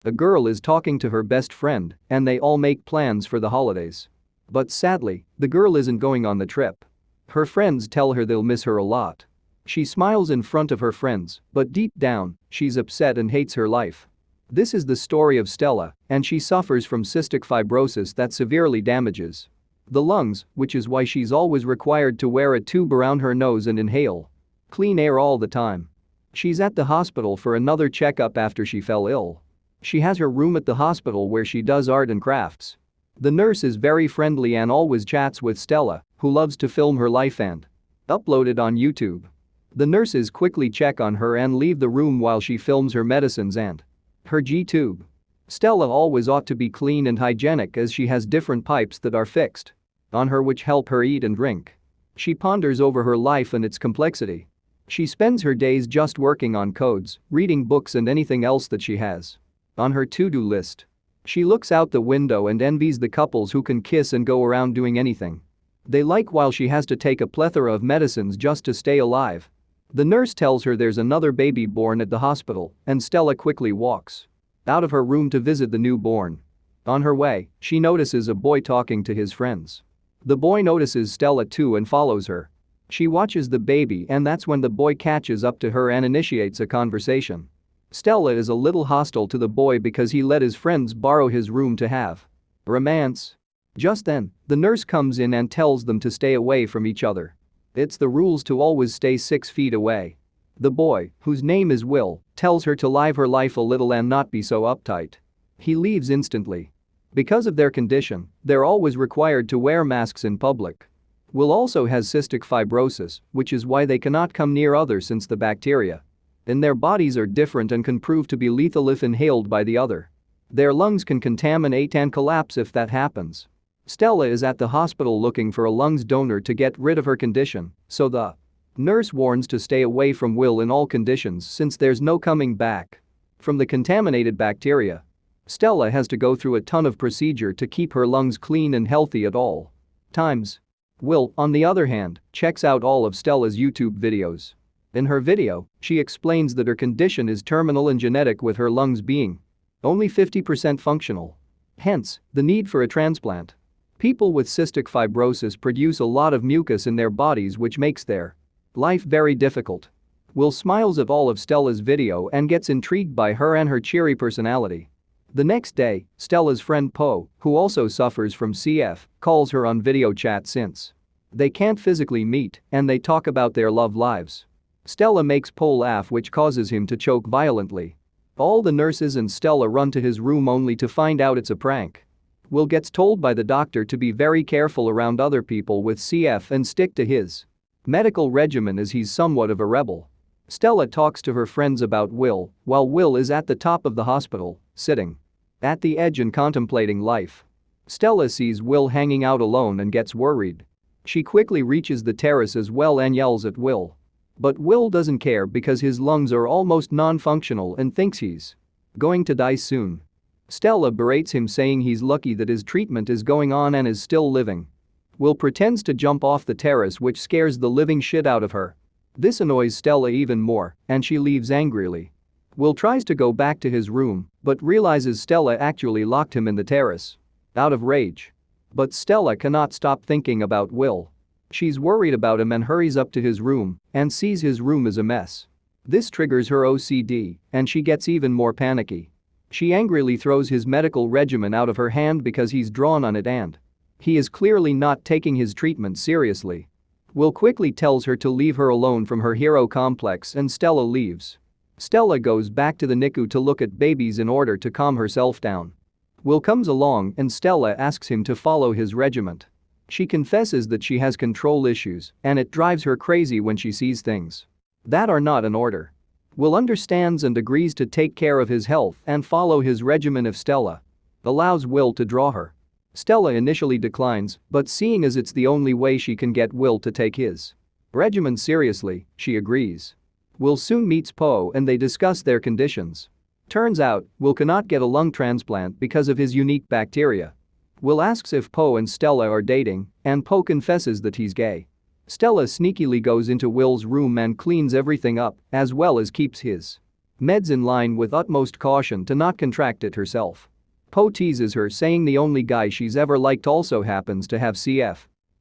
A girl is talking to her best friend and they all make plans for the holidays. But sadly, the girl isn't going on the trip. Her friends tell her they'll miss her a lot. She smiles in front of her friends, but deep down, she's upset and hates her life. This is the story of Stella, and she suffers from cystic fibrosis that severely damages the lungs, which is why she's always required to wear a tube around her nose and inhale clean air all the time. She's at the hospital for another checkup after she fell ill. She has her room at the hospital where she does art and crafts. The nurse is very friendly and always chats with Stella, who loves to film her life and upload it on YouTube. The nurses quickly check on her and leave the room while she films her medicines and her G-tube. Stella always ought to be clean and hygienic as she has different pipes that are fixed on her which help her eat and drink. She ponders over her life and its complexity. She spends her days just working on codes, reading books and anything else that she has on her to-do list. She looks out the window and envies the couples who can kiss and go around doing anything they like while she has to take a plethora of medicines just to stay alive. The nurse tells her there's another baby born at the hospital, and Stella quickly walks out of her room to visit the newborn. On her way, she notices a boy talking to his friends. The boy notices Stella too and follows her. She watches the baby and that's when the boy catches up to her and initiates a conversation. Stella is a little hostile to the boy because he let his friends borrow his room to have romance. Just then, the nurse comes in and tells them to stay away from each other. It's the rules to always stay 6 feet away. The boy, whose name is Will, tells her to live her life a little and not be so uptight. He leaves instantly. Because of their condition, they're always required to wear masks in public. Will also has cystic fibrosis, which is why they cannot come near others since the bacteria in their bodies are different and can prove to be lethal if inhaled by the other. Their lungs can contaminate and collapse if that happens. Stella is at the hospital looking for a lungs donor to get rid of her condition, so the nurse warns to stay away from Will in all conditions since there's no coming back from the contaminated bacteria. Stella has to go through a ton of procedure to keep her lungs clean and healthy at all times. Will, on the other hand, checks out all of Stella's YouTube videos. In her video, she explains that her condition is terminal and genetic with her lungs being only 50% functional. Hence, the need for a transplant. People with cystic fibrosis produce a lot of mucus in their bodies which makes their life very difficult. Will smiles at all of Stella's video and gets intrigued by her and her cheery personality. The next day, Stella's friend Po, who also suffers from CF, calls her on video chat since they can't physically meet and they talk about their love lives. Stella makes Po laugh which causes him to choke violently. All the nurses and Stella run to his room only to find out it's a prank. Will gets told by the doctor to be very careful around other people with CF and stick to his medical regimen as he's somewhat of a rebel. Stella talks to her friends about Will while Will is at the top of the hospital, sitting at the edge and contemplating life. Stella sees Will hanging out alone and gets worried. She quickly reaches the terrace as well and yells at Will. But Will doesn't care because his lungs are almost non-functional and thinks he's going to die soon. Stella berates him saying he's lucky that his treatment is going on and is still living. Will pretends to jump off the terrace which scares the living shit out of her. This annoys Stella even more and she leaves angrily. Will tries to go back to his room but realizes Stella actually locked him in the terrace out of rage. But Stella cannot stop thinking about Will. She's worried about him and hurries up to his room and sees his room is a mess. This triggers her OCD and she gets even more panicky. She angrily throws his medical regimen out of her hand because he's drawn on it and he is clearly not taking his treatment seriously. Will quickly tells her to leave her alone from her hero complex and Stella leaves. Stella goes back to the NICU to look at babies in order to calm herself down. Will comes along and Stella asks him to follow his regiment. She confesses that she has control issues and it drives her crazy when she sees things that are not in order. Will understands and agrees to take care of his health and follow his regimen if Stella allows Will to draw her. Stella initially declines, but seeing as it's the only way she can get Will to take his regimen seriously, she agrees. Will soon meets Po and they discuss their conditions. Turns out, Will cannot get a lung transplant because of his unique bacteria. Will asks if Po and Stella are dating, and Po confesses that he's gay. Stella sneakily goes into Will's room and cleans everything up, as well as keeps his Meds in line with utmost caution to not contract it herself. Po teases her, saying the only guy she's ever liked also happens to have CF.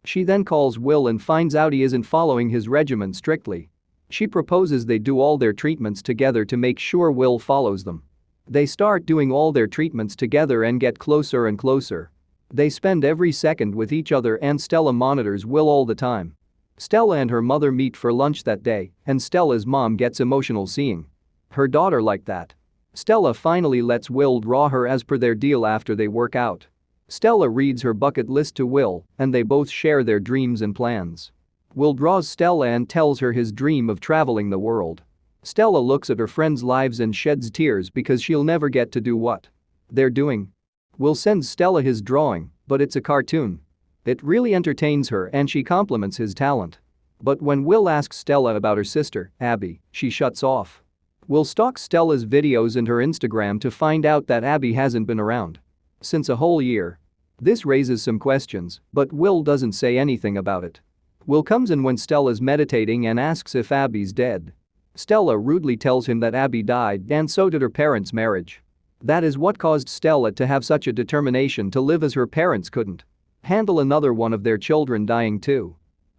She then calls Will and finds out he isn't following his regimen strictly. She proposes they do all their treatments together to make sure Will follows them. They start doing all their treatments together and get closer and closer. They spend every second with each other and Stella monitors Will all the time. Stella and her mother meet for lunch that day, and Stella's mom gets emotional seeing her daughter like that. Stella finally lets Will draw her as per their deal after they work out. Stella reads her bucket list to Will, and they both share their dreams and plans. Will draws Stella and tells her his dream of traveling the world. Stella looks at her friends' lives and sheds tears because she'll never get to do what they're doing. Will sends Stella his drawing, but it's a cartoon. It really entertains her and she compliments his talent. But when Will asks Stella about her sister, Abby, she shuts off. Will stalks Stella's videos and her Instagram to find out that Abby hasn't been around since a whole year. This raises some questions, but Will doesn't say anything about it. Will comes in when Stella's meditating and asks if Abby's dead. Stella rudely tells him that Abby died and so did her parents' marriage. That is what caused Stella to have such a determination to live, as her parents couldn't handle another one of their children dying too.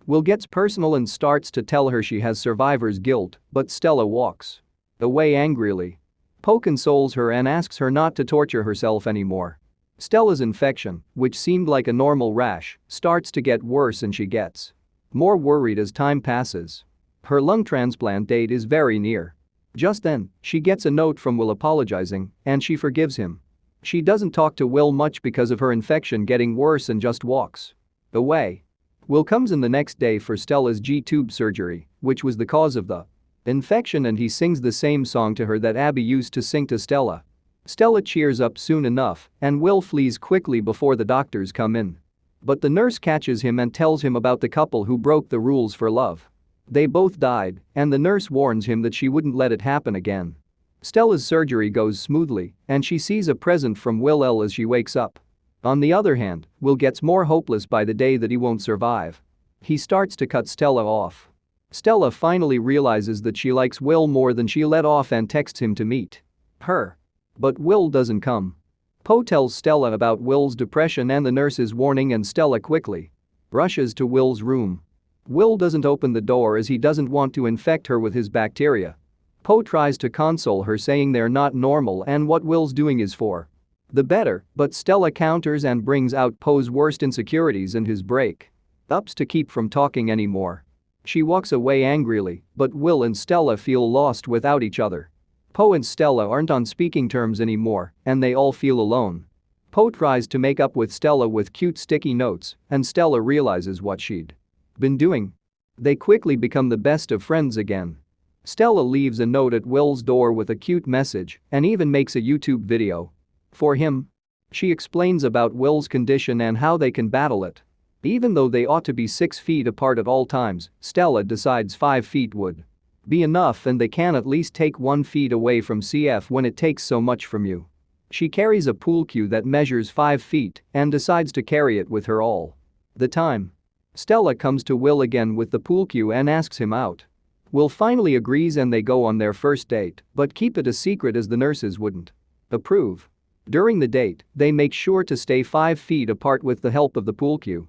Will gets personal and starts to tell her she has survivor's guilt, but Stella walks away angrily. Po consoles her and asks her not to torture herself anymore. Stella's infection, which seemed like a normal rash, starts to get worse and she gets more worried as time passes. Her lung transplant date is very near. Just then, she gets a note from Will apologizing, and she forgives him. She doesn't talk to Will much because of her infection getting worse and just walks away. Will comes in the next day for Stella's G-tube surgery, which was the cause of the infection, and he sings the same song to her that Abby used to sing to Stella. Stella cheers up soon enough, and Will flees quickly before the doctors come in. But the nurse catches him and tells him about the couple who broke the rules for love. They both died, and the nurse warns him that she wouldn't let it happen again. Stella's surgery goes smoothly, and she sees a present from Will as she wakes up. On the other hand, Will gets more hopeless by the day that he won't survive. He starts to cut Stella off. Stella finally realizes that she likes Will more than she let off and texts him to meet her. But Will doesn't come. Po tells Stella about Will's depression and the nurse's warning, and Stella quickly rushes to Will's room. Will doesn't open the door as he doesn't want to infect her with his bacteria. Po tries to console her, saying they're not normal and what Will's doing is for the better, but Stella counters and brings out Po's worst insecurities and his break-ups to keep from talking anymore. She walks away angrily, but Will and Stella feel lost without each other. Po and Stella aren't on speaking terms anymore, and they all feel alone. Po tries to make up with Stella with cute sticky notes, and Stella realizes what she'd been doing. They quickly become the best of friends again. Stella leaves a note at Will's door with a cute message and even makes a YouTube video for him. She explains about Will's condition and how they can battle it. Even though they ought to be 6 feet apart at all times, Stella decides 5 feet would be enough, and they can at least take 1 foot away from CF when it takes so much from you. She carries a pool cue that measures 5 feet and decides to carry it with her all the time. Stella comes to Will again with the pool cue and asks him out. Will finally agrees and they go on their first date, but keep it a secret as the nurses wouldn't approve. During the date, they make sure to stay 5 feet apart with the help of the pool cue.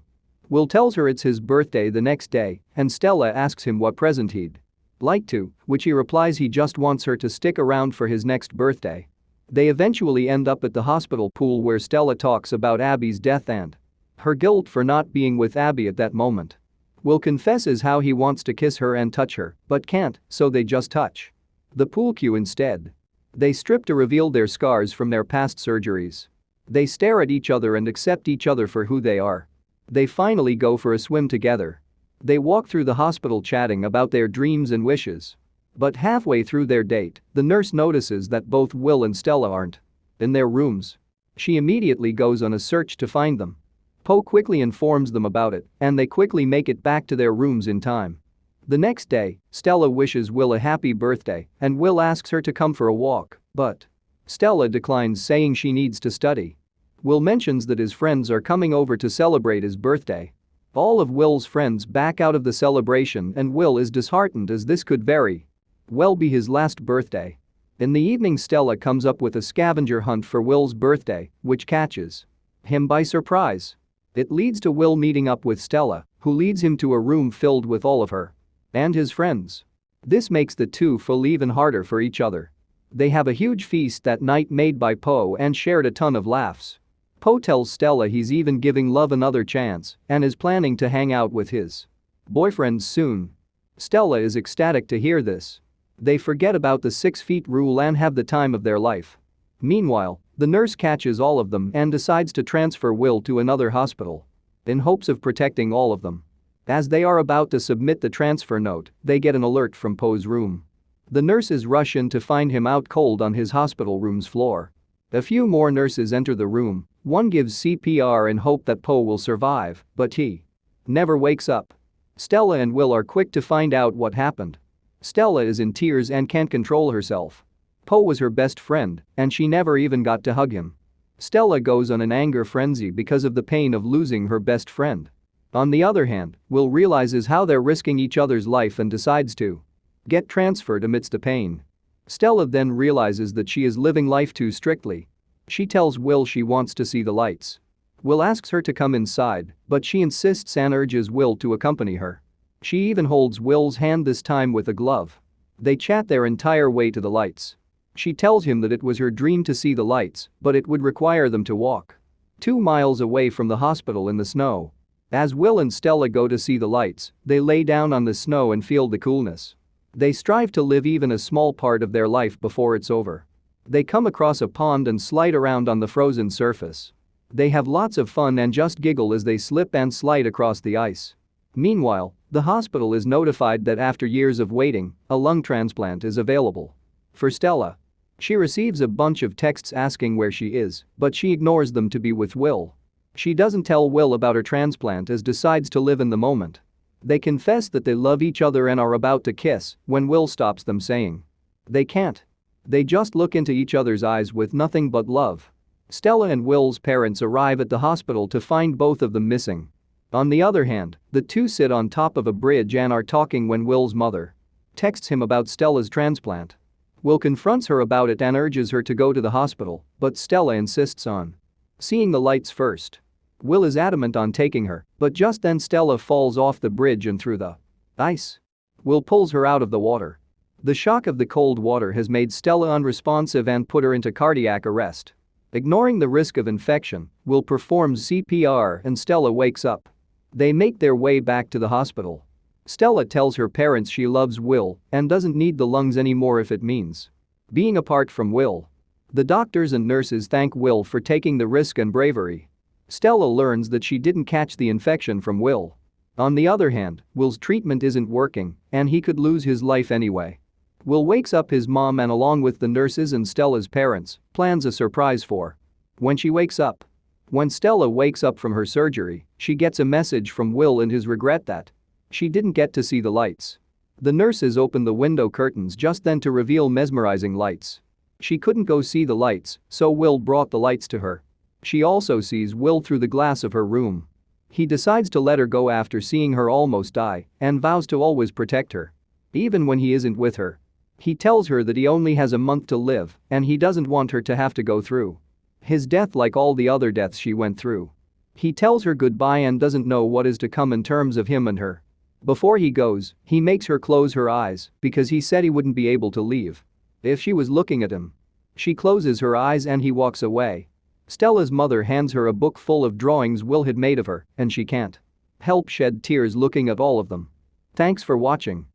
Will tells her it's his birthday the next day, and Stella asks him what present he'd like to, which he replies he just wants her to stick around for his next birthday. They eventually end up at the hospital pool where Stella talks about Abby's death and her guilt for not being with Abby at that moment. Will confesses how he wants to kiss her and touch her, but can't, so they just touch the pool cue instead. They strip to reveal their scars from their past surgeries. They stare at each other and accept each other for who they are. They finally go for a swim together. They walk through the hospital chatting about their dreams and wishes. But halfway through their date, the nurse notices that both Will and Stella aren't in their rooms. She immediately goes on a search to find them. Po quickly informs them about it, and they quickly make it back to their rooms in time. The next day, Stella wishes Will a happy birthday, and Will asks her to come for a walk, but Stella declines, saying she needs to study. Will mentions that his friends are coming over to celebrate his birthday. All of Will's friends back out of the celebration, and Will is disheartened as this could very well be his last birthday. In the evening, Stella comes up with a scavenger hunt for Will's birthday, which catches him by surprise. It leads to Will meeting up with Stella, who leads him to a room filled with all of her and his friends. This makes the two fall even harder for each other. They have a huge feast that night made by Poe and shared a ton of laughs. Poe tells Stella he's even giving love another chance and is planning to hang out with his boyfriends soon. Stella is ecstatic to hear this. They forget about the 6 feet rule and have the time of their life. Meanwhile, the nurse catches all of them and decides to transfer Will to another hospital in hopes of protecting all of them. As they are about to submit the transfer note, they get an alert from Poe's room. The nurses rush in to find him out cold on his hospital room's floor. A few more nurses enter the room. One gives CPR in hope that Poe will survive, but he never wakes up. Stella and Will are quick to find out what happened. Stella is in tears and can't control herself. Poe was her best friend, and she never even got to hug him. Stella goes on an anger frenzy because of the pain of losing her best friend. On the other hand, Will realizes how they're risking each other's life and decides to get transferred amidst the pain. Stella then realizes that she is living life too strictly. She tells Will she wants to see the lights. Will asks her to come inside, but she insists and urges Will to accompany her. She even holds Will's hand, this time with a glove. They chat their entire way to the lights. She tells him that it was her dream to see the lights, but it would require them to walk 2 miles away from the hospital in the snow. As Will and Stella go to see the lights, they lay down on the snow and feel the coolness. They strive to live even a small part of their life before it's over. They come across a pond and slide around on the frozen surface. They have lots of fun and just giggle as they slip and slide across the ice. Meanwhile, the hospital is notified that after years of waiting, a lung transplant is available for Stella. She receives a bunch of texts asking where she is, but she ignores them to be with Will. She doesn't tell Will about her transplant as decides to live in the moment. They confess that they love each other and are about to kiss when Will stops them, saying they can't. They just look into each other's eyes with nothing but love. Stella and Will's parents arrive at the hospital to find both of them missing. On the other hand, the two sit on top of a bridge and are talking when Will's mother texts him about Stella's transplant. Will confronts her about it and urges her to go to the hospital, but Stella insists on seeing the lights first. Will is adamant on taking her, but just then Stella falls off the bridge and through the ice. Will pulls her out of the water. The shock of the cold water has made Stella unresponsive and put her into cardiac arrest. Ignoring the risk of infection, Will performs CPR and Stella wakes up. They make their way back to the hospital. Stella tells her parents she loves Will and doesn't need the lungs anymore if it means being apart from Will. The doctors and nurses thank Will for taking the risk and bravery. Stella learns that she didn't catch the infection from Will. On the other hand, Will's treatment isn't working and he could lose his life anyway. Will wakes up his mom and, along with the nurses and Stella's parents, plans a surprise for when she wakes up. When Stella wakes up from her surgery, she gets a message from Will and his regret that she didn't get to see the lights. The nurses open the window curtains just then to reveal mesmerizing lights. She couldn't go see the lights, so Will brought the lights to her. She also sees Will through the glass of her room. He decides to let her go after seeing her almost die and vows to always protect her, even when he isn't with her. He tells her that he only has a month to live and he doesn't want her to have to go through his death like all the other deaths she went through. He tells her goodbye and doesn't know what is to come in terms of him and her. Before he goes, he makes her close her eyes because he said he wouldn't be able to leave if she was looking at him. She closes her eyes and he walks away. Stella's mother hands her a book full of drawings Will had made of her and she can't help shed tears looking at all of them. Thanks for watching.